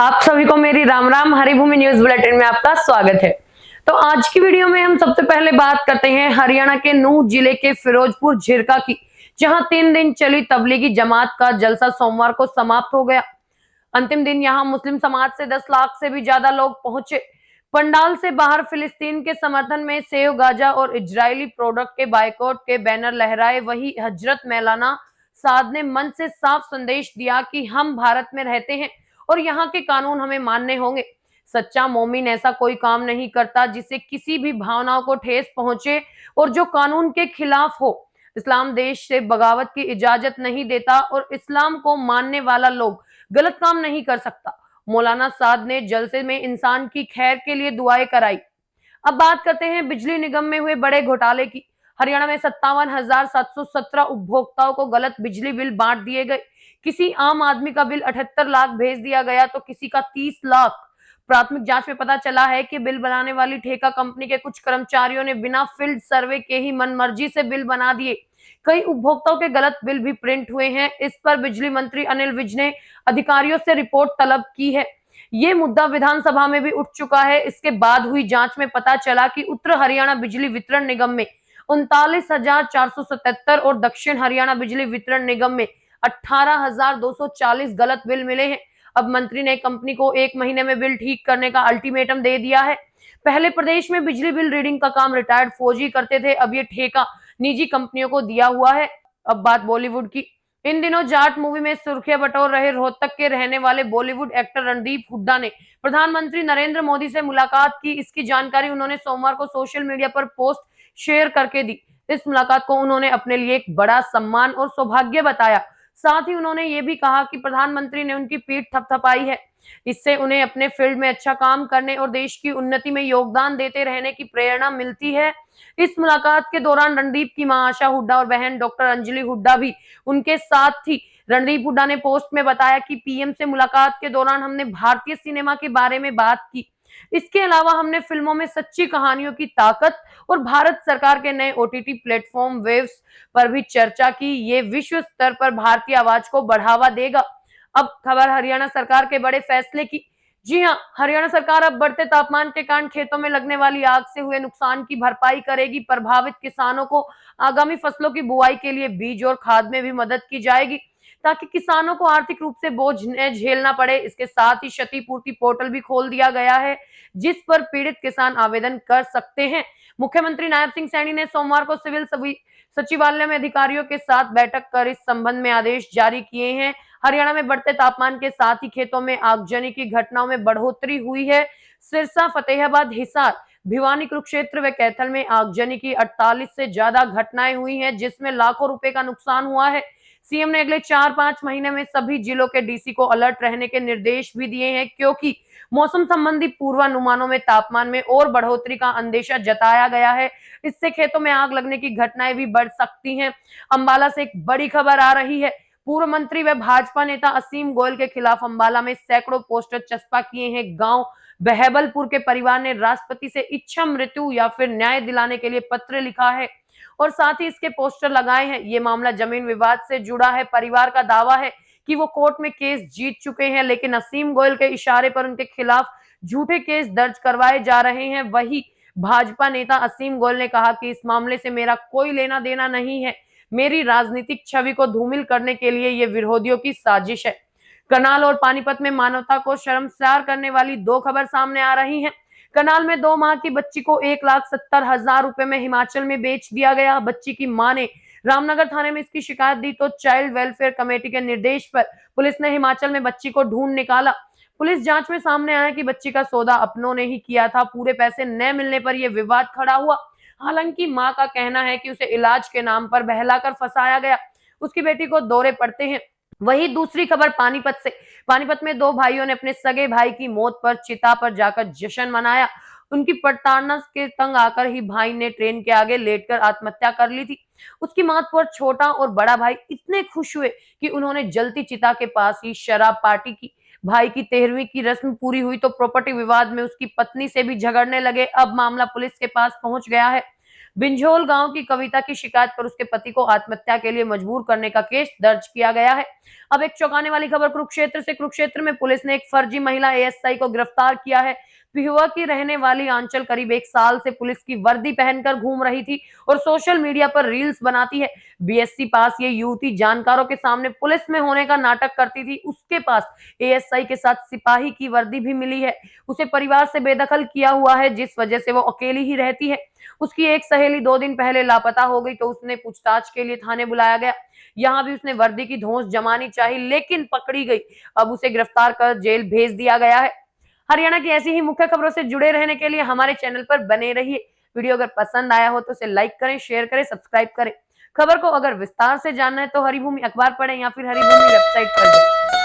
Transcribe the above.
आप सभी को मेरी राम राम। हरिभूमि न्यूज बुलेटिन में आपका स्वागत है। तो आज की वीडियो में हम सबसे पहले बात करते हैं हरियाणा के नूह जिले के फिरोजपुर झिरका की, जहां 3 दिन चली तबलीगी जमात का जलसा सोमवार को समाप्त हो गया। अंतिम दिन यहां मुस्लिम समाज से 10 लाख से भी ज्यादा लोग पहुंचे। पंडाल से बाहर फिलिस्तीन के समर्थन में सेव गाजा और इजरायली प्रोडक्ट के बायकॉट के बैनर लहराए। वही हजरत मौलाना साद ने मंच से साफ संदेश दिया कि हम भारत में रहते हैं और यहाँ के कानून हमें मानने होंगे। सच्चा मोमिन ऐसा कोई काम नहीं करता जिससे किसी भी भावनाओं को ठेस पहुंचे और जो कानून के खिलाफ हो। इस्लाम देश से बगावत की इजाजत नहीं देता और इस्लाम को मानने वाला लोग गलत काम नहीं कर सकता। मौलाना साद ने जलसे में इंसान की खैर के लिए दुआएं कराई। अब बात करते हैं बिजली निगम में हुए बड़े घोटाले की। हरियाणा में 57,717 उपभोक्ताओं को गलत बिजली बिल बांट दिए गए। किसी आम आदमी का बिल 78 लाख भेज दिया गया तो किसी का 30 लाख। प्राथमिक जांच में पता चला है कि बिल बनाने वाली ठेका कंपनी के कुछ कर्मचारियों ने बिना फील्ड सर्वे के ही मनमर्जी से बिल बना दिए। कई उपभोक्ताओं के गलत बिल भी प्रिंट हुए हैं। इस पर बिजली मंत्री अनिल विज ने अधिकारियों से रिपोर्ट तलब की है। ये मुद्दा विधानसभा में भी उठ चुका है। इसके बाद हुई जांच में पता चला कि उत्तर हरियाणा बिजली वितरण निगम में 39,477 और दक्षिण हरियाणा बिजली वितरण निगम में 18,240 गलत बिल मिले हैं। अब मंत्री ने कंपनी को 1 महीने में बिल ठीक करने का अल्टीमेटम दे दिया है। पहले प्रदेश में बिजली बिल रीडिंग का काम रिटायर्ड फौजी करते थे, अब ये ठेका निजी कंपनियों को दिया हुआ है। अब बात बॉलीवुड की। इन दिनों जाट मूवी में सुर्खियां बटोर रहे रोहतक के रहने वाले बॉलीवुड एक्टर रणदीप हुड्डा ने प्रधानमंत्री नरेंद्र मोदी से मुलाकात की। इसकी जानकारी उन्होंने सोमवार को सोशल मीडिया पर पोस्ट शेयर करके दी। इस मुलाकात को उन्होंने अपने लिए एक बड़ा सम्मान और सौभाग्य बताया। साथ ही उन्होंने ये भी कहा कि प्रधानमंत्री ने उनकी पीठ थपथपाई है। इससे उन्हें अपने फील्ड में अच्छा काम करने और देश की उन्नति में योगदान देते रहने की प्रेरणा मिलती है। इस मुलाकात के दौरान रणदीप की मां आशा हुड्डा और बहन डॉक्टर अंजलि हुड्डा भी उनके साथ थी। रणदीप हुड्डा ने पोस्ट में बताया कि पीएम से मुलाकात के दौरान हमने भारतीय सिनेमा के बारे में बात की। इसके अलावा हमने फिल्मों में सच्ची कहानियों की ताकत और भारत सरकार के नए ओटीटी प्लेटफॉर्म वेव्स पर भी चर्चा की। ये विश्व स्तर पर भारतीय आवाज को बढ़ावा देगा। अब खबर हरियाणा सरकार के बड़े फैसले की। जी हां, हरियाणा सरकार अब बढ़ते तापमान के कारण खेतों में लगने वाली आग से हुए नुकसान की भरपाई करेगी। प्रभावित किसानों को आगामी फसलों की बुआई के लिए बीज और खाद में भी मदद की जाएगी, ताकि किसानों को आर्थिक रूप से बोझ न झेलना पड़े। इसके साथ ही क्षतिपूर्ति पोर्टल भी खोल दिया गया है, जिस पर पीड़ित किसान आवेदन कर सकते हैं। मुख्यमंत्री नायब सिंह सैनी ने सोमवार को सिविल सचिवालय में अधिकारियों के साथ बैठक कर इस संबंध में आदेश जारी किए हैं। हरियाणा में बढ़ते तापमान के साथ ही खेतों में आगजनी की घटनाओं में बढ़ोतरी हुई है। सिरसा, फतेहाबाद, हिसार, भिवानी, कुरुक्षेत्र व कैथल में आगजनी की 48 से ज्यादा घटनाएं हुई हैं, जिसमें लाखों रुपए का नुकसान हुआ है। सीएम ने अगले 4-5 महीने में सभी जिलों के डीसी को अलर्ट रहने के निर्देश भी दिए हैं, क्योंकि मौसम संबंधी पूर्वानुमानों में तापमान में और बढ़ोतरी का अंदेशा जताया गया है। इससे खेतों में आग लगने की घटनाएं भी बढ़ सकती हैं। अंबाला से एक बड़ी खबर आ रही है। पूर्व मंत्री व भाजपा नेता असीम गोयल के खिलाफ अंबाला में सैकड़ों पोस्टर चस्पा किए हैं। गांव बहबलपुर के परिवार ने राष्ट्रपति से इच्छा मृत्यु या फिर न्याय दिलाने के लिए पत्र लिखा है और साथ ही इसके पोस्टर लगाए हैं। ये मामला जमीन विवाद से जुड़ा है। परिवार का दावा है कि वो कोर्ट में केस जीत चुके हैं, लेकिन असीम गोयल के इशारे पर उनके खिलाफ झूठे केस दर्ज करवाए जा रहे हैं। वही भाजपा नेता असीम गोयल ने कहा कि इस मामले से मेरा कोई लेना देना नहीं है। मेरी राजनीतिक छवि को धूमिल करने के लिए ये विरोधियों की साजिश है। करनाल और पानीपत में मानवता को शर्मसार करने वाली 2 खबर सामने आ रही हैं। करनाल में 2 माह की बच्ची को 1,70,000 रुपए में हिमाचल में बेच दिया गया। बच्ची की मां ने रामनगर थाने में इसकी शिकायत दी तो चाइल्ड वेलफेयर कमेटी के निर्देश पर पुलिस ने हिमाचल में बच्ची को ढूंढ निकाला। पुलिस जांच में सामने आया कि बच्ची का सौदा अपनों ने ही किया था। पूरे पैसे न मिलने पर यह विवाद खड़ा हुआ। हालांकि मां का कहना है कि उसे इलाज के नाम पर बहलाकर फंसाया गया। उसकी बेटी को दौरे पड़ते हैं। वही दूसरी खबर पानीपत से। पानीपत में 2 भाइयों ने अपने सगे भाई की मौत पर चिता पर जाकर जश्न मनाया। उनकी प्रताड़ना के तंग आकर ही भाई ने ट्रेन के आगे लेटकर आत्महत्या कर ली थी। उसकी मौत पर छोटा और बड़ा भाई इतने खुश हुए कि उन्होंने जलती चिता के पास ही शराब पार्टी की। भाई की 13वीं की रस्म पूरी हुई तो प्रॉपर्टी विवाद में उसकी पत्नी से भी झगड़ने लगे। अब मामला पुलिस के पास पहुंच गया है। बिंझोल गांव की कविता की शिकायत पर उसके पति को आत्महत्या के लिए मजबूर करने का केस दर्ज किया गया है। अब एक चौंकाने वाली खबर कुरुक्षेत्र से। कुरुक्षेत्र में पुलिस ने एक फर्जी महिला एएसआई को गिरफ्तार किया है। पिहुआ की रहने वाली आंचल करीब 1 साल से पुलिस की वर्दी पहनकर घूम रही थी और सोशल मीडिया पर रील्स बनाती है। बीएससी पास ये युवती जानकारों के सामने पुलिस में होने का नाटक करती थी। उसके पास एएसआई के साथ सिपाही की वर्दी भी मिली है। उसे परिवार से बेदखल किया हुआ है, जिस वजह से वो अकेली ही रहती है। उसकी एक सहेली 2 दिन पहले लापता हो गई तो उसने पूछताछ के लिए थाने बुलाया गया। यहाँ भी उसने वर्दी की धौंस जमानी चाही, लेकिन पकड़ी गई। अब उसे गिरफ्तार कर जेल भेज दिया गया है। हरियाणा की ऐसी ही मुख्य खबरों से जुड़े रहने के लिए हमारे चैनल पर बने रहिए। वीडियो अगर पसंद आया हो तो इसे लाइक करें, शेयर करें, सब्सक्राइब करें। खबर को अगर विस्तार से जानना है तो हरिभूमि अखबार पढ़ें या फिर हरिभूमि वेबसाइट पर जाएं।